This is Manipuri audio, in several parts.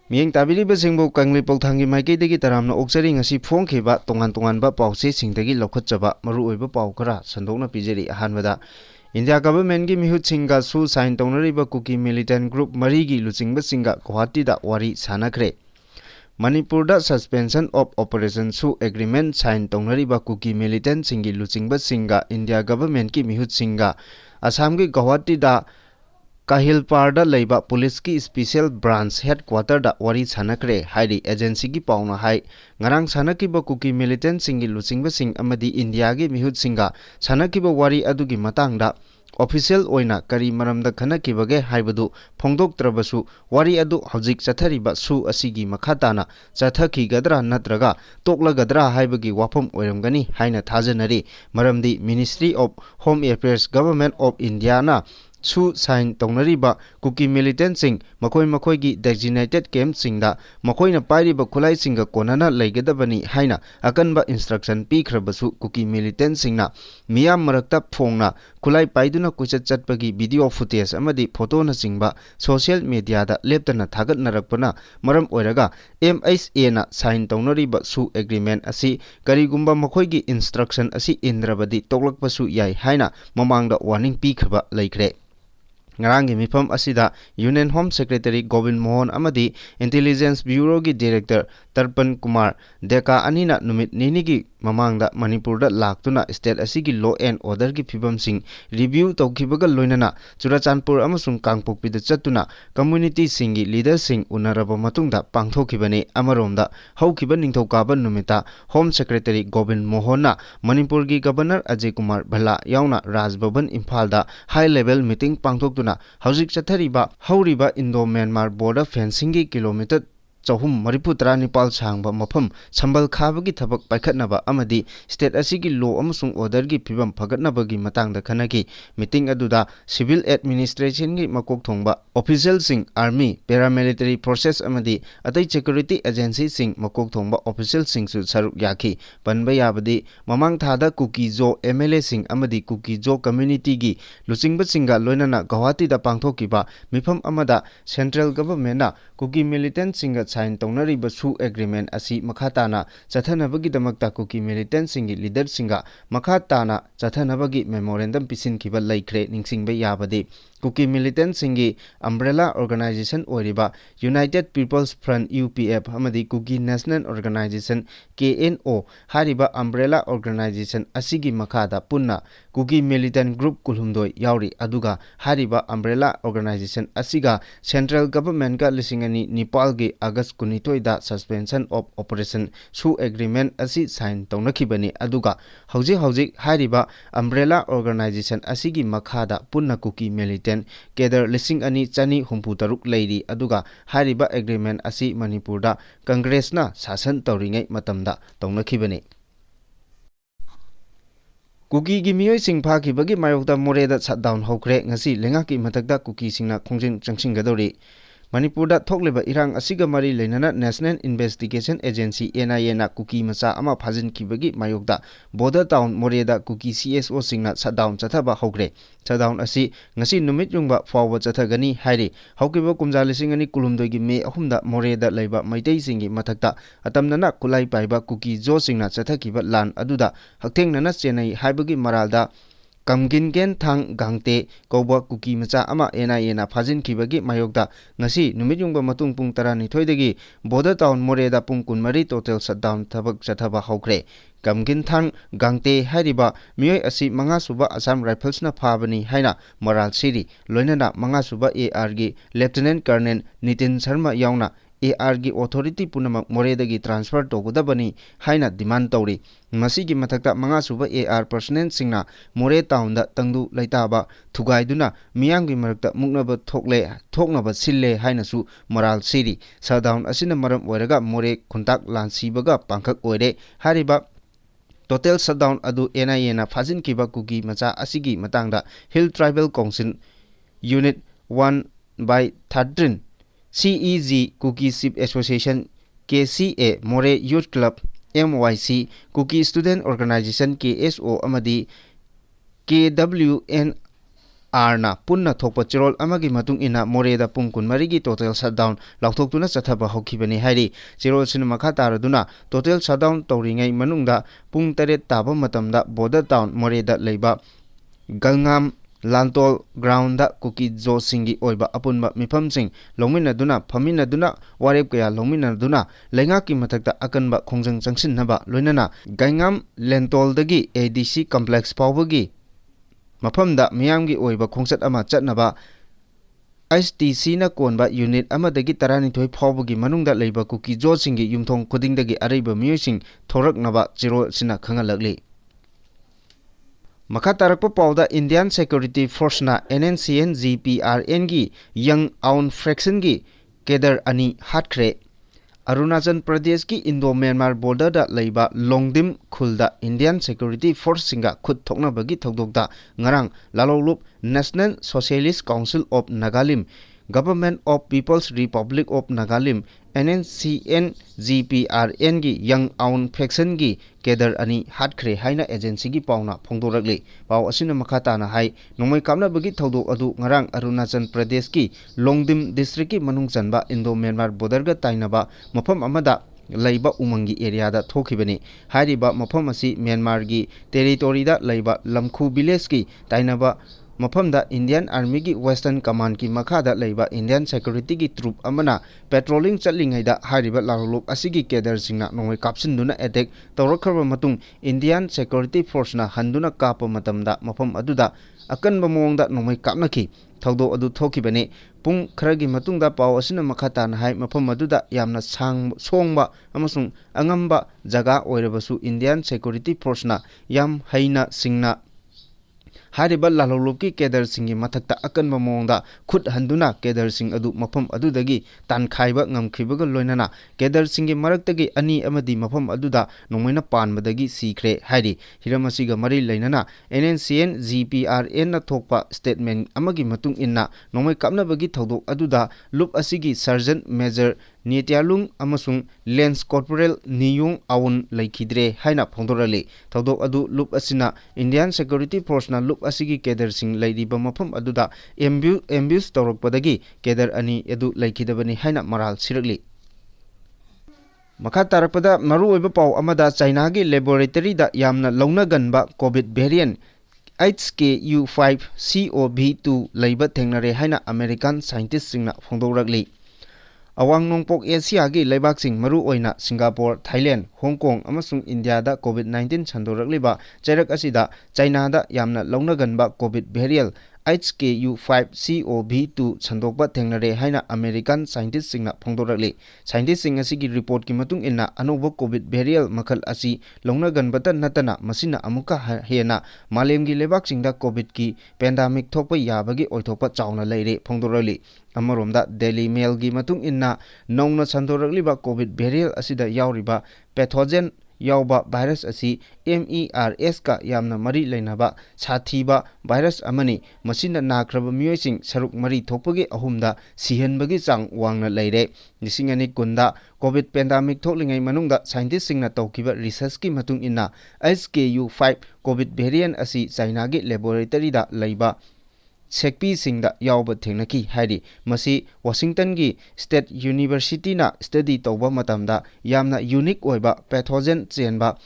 Miyeng tabiribasingbu kangli pauthangi maikeidagi taramna oksari ngasi phongkhiba tongan-tonganba pausesingdagi lokhotjaba maruoiba pau khara sandokna pijari ahanbada India government gi mihutsinga su sign tonariba kuki militant group marigi luchingbasinga Guwahati da wari sanakhre Manipur da suspension of operation su agreement sign tonariba kuki militant singi luchingbasinga India government gi mihutsinga Assam gi Guwahati da Kahilparda leiba police ki special branch headquarter da wari sanakre haidi agency gi pauna hai ngarang sanakiba kuki militant singi luchingba sing amadi India gi mihut singa sanakiba wari adugi matangda official oina kari maramda khanakibage haibadu phongdoktrabasu wari adu hojik chathariba su asigi makhatana chathaki gadra natraga toklagadra haibagi wafam oiramgani haina thajanari maramdi Ministry of Home Affairs Government of India na su sign tonariba kuki militant sing makoi gi designated camp singda makoina pairiba khulai singa konana leigadabani haina akanba instruction pikhrabasu kuki militant singna miyam marakta phongna khulai paiduna kuchat chatpagi video footage amadi photo na singba social media da leptana thagat narakpana maram oiraga MHA na sign tonariba su agreement asi karigumba makoi gi instruction asi indrabadi toklakpasu yai haina mamangda warning pikhaba laikre Ngarang mifam asida Union Home Secretary Govind Mohan amadi Intelligence Bureau gi Director Tarpan Kumar Deka anina numit nini gi mamangda Manipur da laktuna state asigi law and order gi phibam sing review tawkibaga loinana Churachandpur amasung Kangpokpi da chatuna community singi leader sing unaraba matungda pangthokibani amaromda haukiba ningthokaba numita Home Secretary Govind Mohan na Manipur gi Governor Ajay Kumar Bhala yauna Raj Bhavan Imphal da high level meeting pangthoktu Hauzik chathariba hauriba Indo-Myanmar border fencing gi kilometer Chahum Mariputra Nepal sangba mafam sambal khabagi thabak paikhatnaba amadi state asigi law amasung order gi phibam phagatnabagi matangda khanaki meeting aduda civil administration gi makok thongba official sing army paramilitary forces amadi atai security agency sing makok thongba official sing su saruk yakhi panba yabadi mamang thada kuki jo MLA sing amadi kuki jo community gi luchingba singa loinana Guwahati da pangthokiba mifam amada central government na kuki militant singa sign tonariba su agreement asi makhatana chathanabagi damakta kuki militant singi leader singa makhatana chathanabagi memorandum pisin kiba laikre ningsingba yabadi kuki militant singi umbrella organization oriba United People's Front UPF amadi kuki national organization KNO hariba umbrella organization asigi makhada punna kuki militant group kulhumdoi yauri aduga hariba umbrella organization asiga central government ka lisingani Nepal gi August 19 da suspension of operation su agreement asi sign tonakibani aduga hauji hariba umbrella organization asigi makhada punna kuki militant Kedar lising ani chani humputaruk leiri aduga hariba agreement asi Manipur da Congress na sasan tawringai matamda tonakibani Kuki gi miyoi sing phakibagi mayokda moreda shutdown hokre ngasi lengaki matakda kuki singna khongjin changsingadori Manipur da thokleba irang asiga mari leinana National Investigation Agency NIA na kuki macha ama phajin kibagi mayokda border town moreda kuki CSO singna shutdown chathaba hokre shutdown asi ngasi numit yungba fawba chathagani hairi haukiba kumja lising ani kulumdoi gi me ahumda moreda leiba maitei singi mathakta atamnana kulai paiba kuki jo singna chathakiba lan aduda hakthengnana chenai haibagi maralda Kamgin gen thang gangte koba kuki macha ama NIA na phajin kibagi mayokda ngasi numit yungba matung pung 12 dagi border town moreda pung 13 total shutdown thabak chathaba hokre Kamgin thang gangte hariba miyoi asi manga suba Assam Rifles na phabani haina moral siri loinana manga suba AR gi Lieutenant Colonel Nitin Sharma yauna AR gi authority punamak moredagi transfer togodabani haina demand tawri masigi mathakta manga suba AR personnel singna more town da tangdu laitaba thugaiduna miyamgi marakta muknaba thoknaba sille haina su moral siri shutdown asina maram oiraga more khuntak lansibaga pangkhak oire hariba Total shutdown adu NIA na phajin kiba kuki macha asigi matangda Hill Tribal Council Unit 1/13 CEG Kuki Ship Association KCA More Youth Club MYC Kuki Student Organization KSO amadi KWN AR na punna thokpa chirol amagi matung ina moreda pung kunmari gi total shutdown laukthoktuna chathaba hokhibani hairi chirol sin makha taraduna total shutdown tawringai manungda pung 8 taba matamda border town moreda leiba galngam Lantol ground da kuki zo singi oiba apunba mifamsing longminaduna phaminaduna warep kaya longminaduna lengaki mathakta akanba khongjang changsinnaba loinana gaingam lentol dagi ADC complex pawbagi mafamda miyamgi oiba khongsat ama chatnaba STC na konba unit amadagi tarani thoi pawbagi manungda leiba kuki zo singi yumthong khudingdagi araiba miyosing thoraknaba chiro sina khangalagli Makha tarakpa pauda Indian Security Force na NNCN GPRN gi Young Aun Fraction gi Kedar ani hatkre Arunachal Pradesh ki Indo-Myanmar border da leiba Longdim khulda Indian Security Force singa khut thokna bagi thokdokda ngarang lalolup National Socialist Council of Nagalim Government of People's Republic of Nagalim NNCN GPRN gi Young Aun Fraction gi Kedar ani hatkre haina agency gi pauna phongdorakli paw asina makhata na hai nomai kamna bagi thodok adu ngarang Arunachal Pradesh ki Longdim district ki manung chanba Indo-Myanmar border ga tainaba mafam amada leiba umangi area da thokibani hariba mafam asi Myanmar gi territory da leiba Lamkhu village ki tainaba Mafamda Indian Army ki Western Command ki makhada leiba Indian Security ki troop amana patrolling chatlingai da hariba larolok asigi kedar singna nongoi kapsinduna attack tawrakharba matung Indian Security Force na handuna kapa matamda mafam aduda akanba mongda nongoi kapnaki thawdo adu thokibani pung kharagi matungda paw asina makhata na hai mafam aduda yamna songba amasung angamba jaga oirabasu Indian Security Force na yam haina singna Hariba laloluki kedar singi mathakta akanba mongda khut handuna kedar sing adu mafam adudagi tankhaiba ngamkhibaga loinana kedar singi maraktagi ani amadi mafam aduda nomoina panbadagi sikre hairi hiramasiga mari leinana NNCN GPRN na thokpa statement amagi matung inna nomoi kapnabagi thodok aduda loop asigi Sergeant Major Nityalung amasung Lance Corporal Niyung Aun laikhidre haina phongdorali thodok adu loop asina Indian Security Force na loop asigi kedar sing lairiba mafam aduda ambush tawrakpadagi kedar ani edu laikhidabani haina maral sirakli Makha tarakpada maru oiba paw amada China gi laboratory da yamna launa ganba COVID variant HKU5CoV2 leiba thengnare haina American scientist singna phongdokrakli Awang nongpok Asia gi leibak sing maru oina Singapore, Thailand, Hong Kong amasung India da COVID-19 chandorakliba chairak asida China da yamna launa ganba COVID variant HKU5CoV2 chandokba thengnare haina American scientist singna phongdorakli scientist sing asigi report ki matung inna anoba COVID variant makhal asi launa ganbata natana masina amuka hena malemgi lebak singda COVID ki pandemic thokpa yabagi oithokpa chawna leire phongdorakli Amaromda Daily Mail gi matung inna nongna chandorakliba COVID variant asida yauriba pathogen yauba virus asi MERS ka yamna mari leinaba sathiba virus amani masina nakraba miyosing saruk mari thokpagi ahumda sihanbagi chang wangna leire nisingani kunda COVID pandemic thoklingai manungda scientist singna tawkiba research ki matung inna HKU5 COVID variant asi China gi laboratory da leiba Sekpi singda yauba thengnaki hairi masi Washington gi State University na study tawba matamda yamna unique oiba pathogen chenba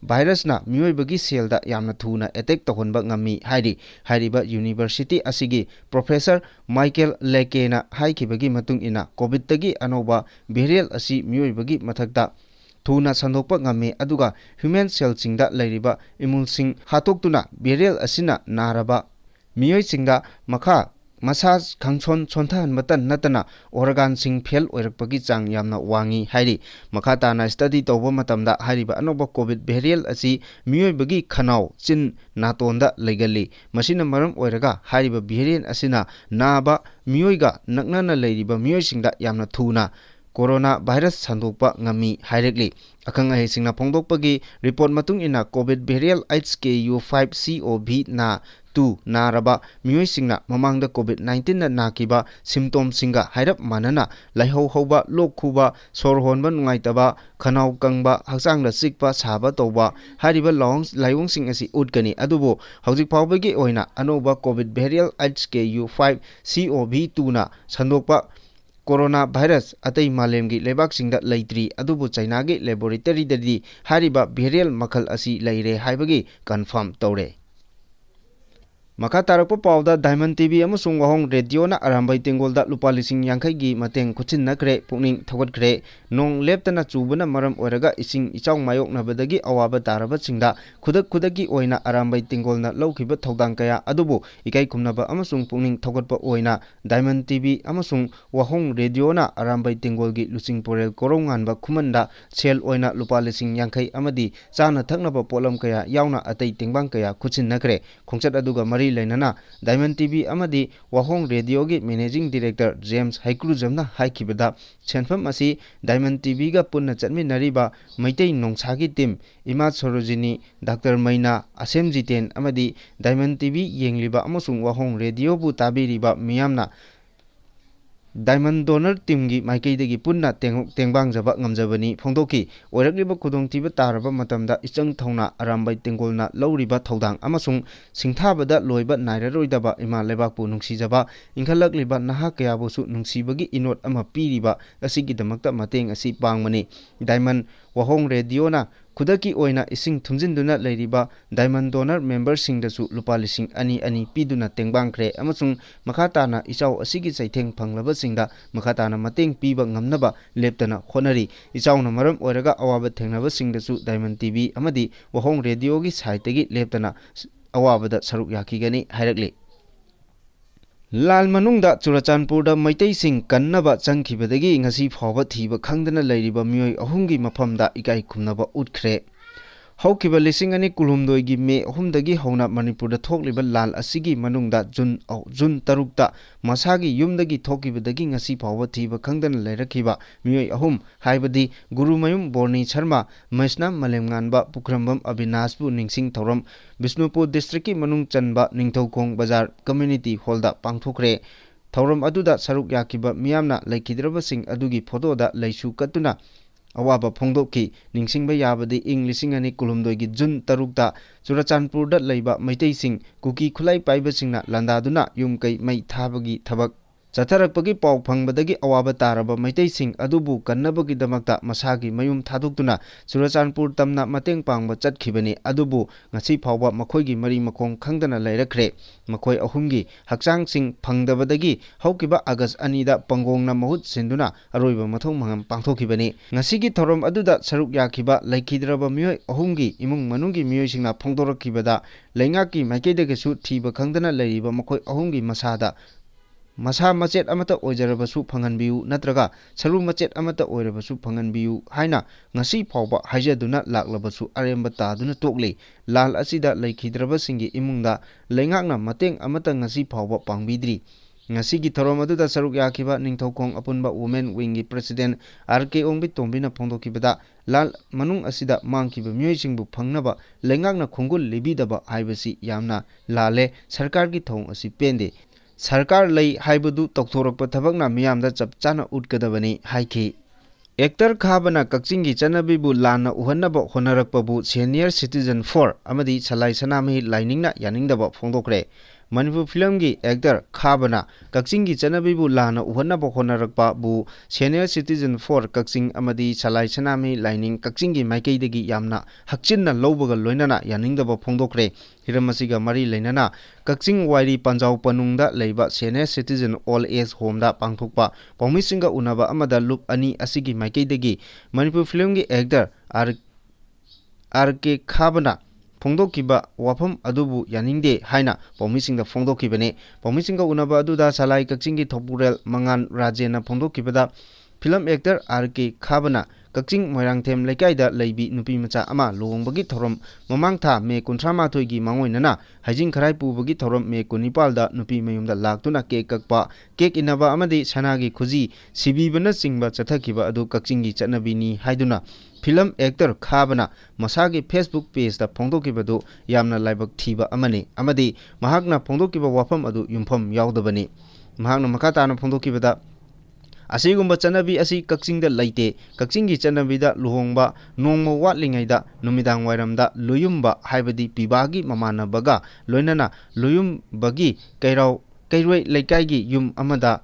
virus na mioibagi cell da yamna thuna attack tawhonba ngami hairi hairiba university asigi professor Michael Leke na haikibagi matung ina COVID tagi anoba variant asi mioibagi mathakta thuna sandokpa ngami aduga human cell singda leiriba immune sing hatoktuna variant asina naraba Miyoi singda makha masaj khangchon chonthan matan natana organ sing fail oirakpagi chang yamna wangi hairi makha tana study tawba matamda hariba anoba COVID variant asi miyoi bagi khanau chin natonda leigali masina maram oiraga hariba variant asina naba miyoi ga naknana leiriba miyoi singda yamna thuna corona virus sandokpa ngami hairekli akang ahi singna phongdokpagi report matung ina covid burial HKU5COV na 2 naraba mioi singna mamangda covid-19 na nakiba symptom singa hairap manana laihau hoba lok khuba sor honba nungaitaba khanau kangba haksang la sikpa saba toba hariba longs laiwong sing asi utkani adubo hojik phawbagi oina anoba covid burial HKU5COV2 na sandokpa corona virus atai malemgi lebak singda leitri adubu China gi laboratory dadi hariba burial makhal asi leire haibagi confirm tore Maka tarakpa pauda Diamond TV amasung wahong radio na arambai tingolda lupa lising yangkai gi mateng kuchin na kre pukning thagot kre nong lepta na chubuna maram oiraga ising ichang mayok na badagi awaba taraba singda khudaki oina arambai tingol na laukiba thodang kaya adubu ikai kumnaba amasung pukning thogotpa oina Diamond TV amasung wahong radio na arambai tingol gi lusing porel korongan ba khumanda sel oina lupa lising yangkai amadi chana thaknaba polam kaya yauna atai tingbang kaya kuchin na kre khongchat aduga Lainana Diamond TV amadi wahong radio gi managing director James Haikrujamna haikibada chenfam asi Diamond TV ga punna chatmi nariba maitei nongsagi team Ima Sorojini Dr. Maina Asemjiten amadi Diamond TV yengliba amasung wahong radio bu tabiriba miyamna Diamond Donor Team gi maikei degi punna tengbang jaba ngamjabani phongdoki oirakliba khudongtiba taraba matamda ichang thongna arambai tengolna lauriba thodang amasung singthabada loiba nairaroidaba ima lebakpu nungsijaba ingkhalakliba naha kayabusu nungsibagi inot ama piriba asigi damakta mateng asi pangmani Diamond wahong radio na khudaki oina ising thumjinduna leiriba Diamond Donor member singdasu lupa lising ani piduna tengbang kre amasung makhatana ichau asigi chaitheng phanglaba singda makhatana mateng piba ngamnaba leptana khonari ichauna maram oiraga awaba thengnaba singdasu Diamond TV amadi wahong radio gi saitegi leptana awabada saruk yakigani hairakli Lal manungda Churachandpurda Maitei Sing kannaba changkhibadagi ngasi phawba thiba khangdana leiriba mioi ahumgi maphamda ikai khumnaba utkhre Haukiba lising ani kulumdoi gi me ahumdagi hauna Manipurda thokliba lal asigi manungda Jun tarukta masagi yumdagi thokibadagi ngasi phawba thiba khangdana leirakhiba mioi ahum haibadi Gurumayum Borni Sharma Maisna Malemnganba Pukrambam Abinashbu ningsing thoram Bisnupur district ki manung chanba Ningthokong Bazar community hallda pangthokre thoram aduda saruk yakiba miyamna laikhidraba sing adugi photo da leisu katuna awaba phongdokki ningsingba yabadi lising ani kulumdoi gi Jun tarukta Churachandpurda leiba maitei sing kuki khulai paiba singna landaduna yumkai mai thabagi thabak Chatharakpagi pau phangbadagi awaba taraba maitei sing adubu kannabagi damakta masagi mayum thadukduna Churachandpur tamna mateng pangba chatkhibani adubu ngasi phawba makhoigi mari makong khangdana leirakre makhoi ahumgi hakchang sing phangdabadagi haukiba August 2 da pangongna mahut sinduna aroiba mathong mangam pangthokibani ngasigi thorom aduda saruk yakhiba laikhidraba mioi ahumgi imung manunggi mioi singna phongdorakhibada leingaki maikedegesu thiba khangdana leiriba makhoi ahumgi masada Masa macet amata oijarabasu phanganbiu natraga saru macet amata oirabasu phanganbiu haina ngasi phawba haijaduna laklabasu aremba taduna tokle lal asida laikhidraba singi imungda leingakna mateng amata ngasi phawba pangbidri ngasi gi thorom aduda saruk yakiba Ningthokong apunba women wing gi president RK Ongbi Tombina phongdokibada lal manung asida mangkiba myoi singbu phangnaba leingakna khongul libidaba haibasi yamna lale sarkar gi thong asi pende Sarkar lay haibadu tokthorokpa thabakna miyamda chapchana utkadabani haiki Actor Khabana Kakchingi Chanabibu Lana Uhannaba Honarakpabu Senior Citizen 4 amadi Salai Sanami Liningna Yaningdaba Phongdokre Manipur film gi actor Khabana Kakchingi Chanabibu Lana Uhannaba Honarakpa bu Senior Citizen 4 Kakching amadi Salai Sanami Lining Kakchingi Maikeidagi yamna hakchinna lowbaga loinana yaningdaba phongdokre hiramasiga mari leinana Kakching Wairi Panjau Panungda leiba Senior Citizen All Age Home da pangthokpa paumisinga unaba amada loop ani asigi maikeidagi Manipur film gi actor RK Khabana Phongdokiba wafam adubu yaningde haina paumisinga phongdokibane paumisinga unaba aduda Salai Kakchingi Thopurel Mangan Rajena phongdokibada Film actor RK Khabana Kakching Moirangthem Leikaida Leibi Nupi Macha Ama Luhongbagi Thorom Mamang Tha May 38 gi Mangoinana Haijing Kharai Pubagi Thorom May 19 da Nupi Mayumda Laktuna Cake Kakpa Cake Inaba Amadi Sanagi Khuji Sibibana Singba Chathakiba Adu Kakchingi Chatnabini Haiduna Film actor Khabana Masagi Facebook page da Phongdokibadu Yamna Laibak Thiba Amani Amadi Mahakna Phongdokiba Wafam Adu Yumpham Yaudabani Mahakna Makatana Phongdokibada Asigumba chanabi asi Kakchingda laite Kakchingi chanabida luhongba nongma watlingaida numidang wairamda luyumba haibadi pibagi mamana baga loinana luyum bagi kairoi leikaigi yum amada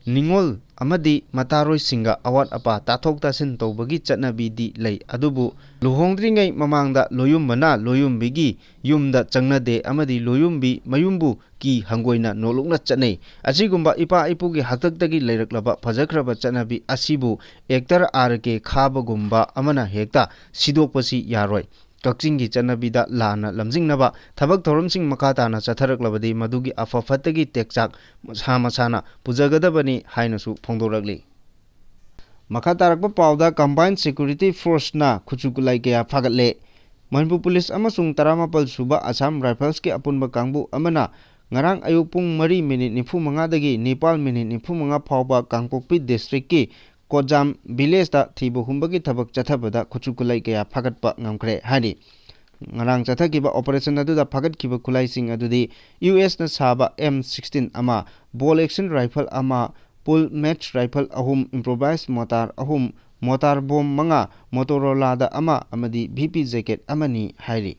ningol amadi mataroi singa awat apa tathok tasin tawbagi chanabi di lei adubu luhongdringai mamangda loyumbana loyumbigi yumda changnade amadi loyumbi mayumbu ki hangoina nolokna chanei asigumba ipa ipugi haktaktagi leiraklaba phajakraba chanabi asibu actor RK Khabagumba amana hekta sidokpasi yaroi Kakchingi chanabida lana lamjingnaba thabak thoromsing makatana chatharaklabadi madugi afafatagi tekchak masana pujagadabani hainasu phongdoragli Makatarakpa pauda Combined Security Force na khuchukulai kaya phagatle Manipur Police amasung 18 suba Assam Rifles ki apunba kangbu amana ngarang ayuk pung 3 minute 45 dagi Nepal minute 45 phawba Kangpokpi district ki Kojam village da thibu humbagi thabak chathabada khuchukulai kaya phagatpa ngamkhre hani ngarang chathakiba operation aduda phagatkiba khulaising adudi US na saba M16 ama ball action rifle ama pull match rifle ahum improvised mortar ahum mortar bomb manga Motorola da ama amadi BP jacket amani hairi